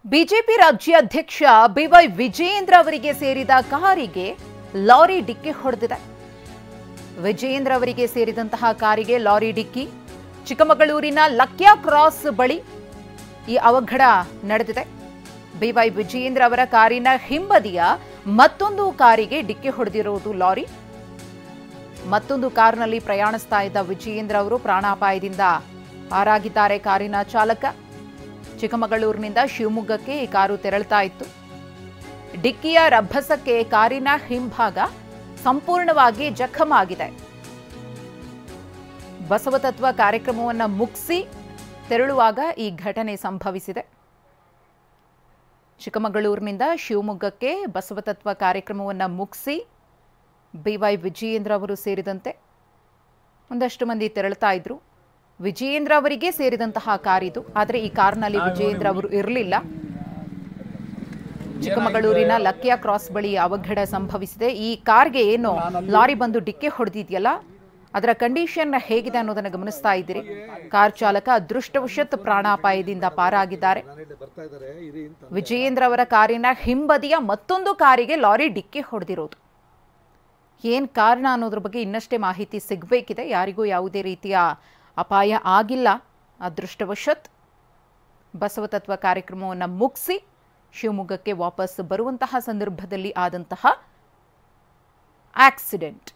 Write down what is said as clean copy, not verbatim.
BJP ರಾಜ್ಯಾಧ್ಯಕ್ಷ B Y Vijayendra ಅವರಿಗೆ ಸೇರಿದ ಕಾರಿಗೆ ಲಾರಿ ಡಿಕ್ಕಿ ಹೊಡೆದಿದೆ. ವಿಜಯೇಂದ್ರ ಅವರಿಗೆ ಸೇರಿದಂತಹ ಕಾರಿಗೆ ಲಾರಿ ಡಿಕ್ಕಿ. ಚಿಕ್ಕಮಗಳೂರಿನ ಲಕ್ಯಾ ಕ್ರಾಸ್ ಬಳಿ ಈ ಅವಘಡ ನಡೆದಿದೆ. ಬಿವೈ ವಿಜಯೇಂದ್ರ ಅವರ ಕಾರಿನ ಹಿಂಬದಿಯ ಮತ್ತೊಂದು ಕಾರಿಗೆ ಡಿಕ್ಕಿ ಹೊಡೆದಿರುವುದು ಲಾರಿ. ಮತ್ತೊಂದು ಕಾರಿನಲ್ಲಿ ಪ್ರಯಾಣಿಸ್ತಾ ಇದ್ದ ವಿಜಯೇಂದ್ರ ಅವರು ಪ್ರಾಣಾಪಾಯದಿಂದ ಪಾರಾಗಿದ್ದಾರೆ. ಕಾರಿನ ಚಾಲಕ ಚಿಕ್ಕಮಗಳೂರಿನಿಂದ ಶಿವಮೊಗ್ಗಕ್ಕೆ ಈ ಕಾರು ತೆರಳುತ್ತಾ ಇತ್ತು. ಡಿಕ್ಕಿಯ ರಭಸಕ್ಕೆ ಕಾರಿನ ಹಿಂಭಾಗ ಸಂಪೂರ್ಣವಾಗಿ ಜಖಮಾಗಿದೆ. ಬಸವತತ್ವ ಕಾರ್ಯಕ್ರಮವನ್ನು ಮುಗಿಸಿ ತೆರಳುವಾಗ ಈ ಘಟನೆ ಸಂಭವಿಸಿದೆ. ಚಿಕ್ಕಮಗಳೂರಿನಿಂದ ಶಿವಮೊಗ್ಗಕ್ಕೆ ಬಸವತತ್ವ ಕಾರ್ಯಕ್ರಮವನ್ನು ಮುಗಿಸಿ ಬಿವೈ ವಿಜಯೇಂದ್ರ ಅವರು ಸೇರಿದಂತೆ ಒಂದಷ್ಟು ಮಂದಿ ತೆರಳುತ್ತಾ ಇದ್ರು. ವಿಜಯೇಂದ್ರ ಅವರಿಗೆ ಸೇರಿದಂತಹ ಕಾರಿದು. ಆದರೆ ಈ ಕಾರ್ನಲ್ಲಿ ವಿಜಯೇಂದ್ರ ಅವರು ಇರಲಿಲ್ಲ. ಚಿಕ್ಕಮಗಳೂರಿನ ಲಕ್ಯಾ ಕ್ರಾಸ್ ಬಳಿ ಅವಘಡ ಸಂಭವಿಸಿದೆ. ಈ ಕಾರ್ಗೆ ಏನು ಲಾರಿ ಬಂದು ಡಿಕ್ಕಿ ಹೊಡೆದಿದೆಯಲ್ಲ, ಅದರ ಕಂಡೀಷನ್ ಹೇಗಿದೆ ಅನ್ನೋದನ್ನು ಗಮನಿಸ್ತಾ ಇದ್ದೀರಿ. ಕಾರ್ ಚಾಲಕ ಅದೃಷ್ಟವಶಾತ್ ಪ್ರಾಣಾಪಾಯದಿಂದ ಪಾರಾಗಿದ್ದಾರೆ. ವಿಜಯೇಂದ್ರ ಅವರ ಕಾರಿನ ಹಿಂಬದಿಯ ಮತ್ತೊಂದು ಕಾರಿಗೆ ಲಾರಿ ಡಿಕ್ಕಿ ಹೊಡೆದಿರೋದು. ಏನ್ ಕಾರಣ ಅನ್ನೋದ್ರ ಬಗ್ಗೆ ಇನ್ನಷ್ಟೇ ಮಾಹಿತಿ ಸಿಗಬೇಕಿದೆ. ಯಾರಿಗೂ ಯಾವುದೇ ರೀತಿಯ ಅಪಾಯ ಆಗಿಲ್ಲ. ಅದೃಷ್ಟವಶಾತ್ ಬಸವತತ್ವ ಕಾರ್ಯಕ್ರಮವನ್ನು ಮುಗಿಸಿ ಶಿವಮೊಗ್ಗಕ್ಕೆ ವಾಪಸ್ ಬರುವಂತಹ ಸಂದರ್ಭದಲ್ಲಿ ಆದಂತಹ ಆಕ್ಸಿಡೆಂಟ್.